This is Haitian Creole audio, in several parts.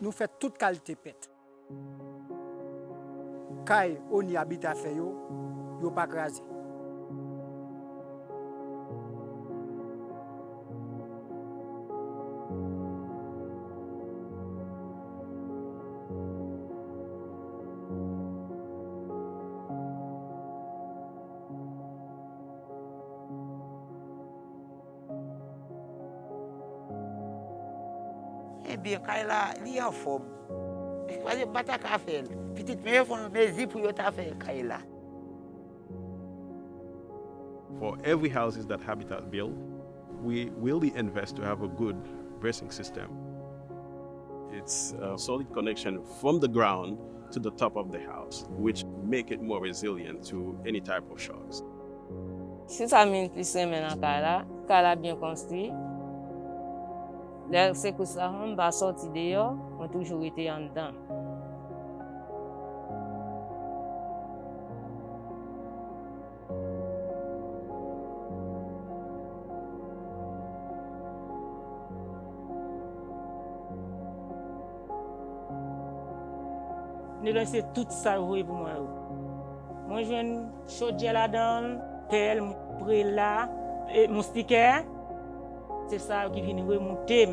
nous faisons toute qualité pète. Quand on y habite à faire, yo pas crasé. Eh bien, quand il est en forme, je ne pas faire. Petite meilleure forme, mais il faut faire Kaila. For every houses that Habitat build, we really invest to have a good bracing system. It's a solid connection from the ground to the top of the house, which make it more resilient to any type of shocks. Si ça mine plus dans Kaila bien construit. C'est que ça, on va sortir dehors, on a toujours été en dedans. Nous laissons tout ça pour moi. Moi, je viens chaudière là-dedans, pelle, près là, et mon sticker. C'est ça qui vient remonter.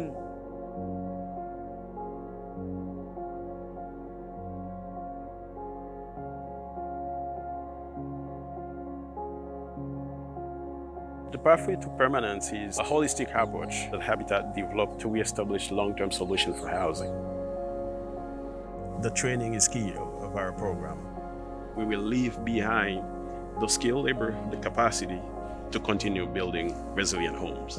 The pathway to permanence is a holistic approach that Habitat developed to reestablish long-term solutions for housing. The training is key of our program. We will leave behind the skilled labor, the capacity to continue building resilient homes.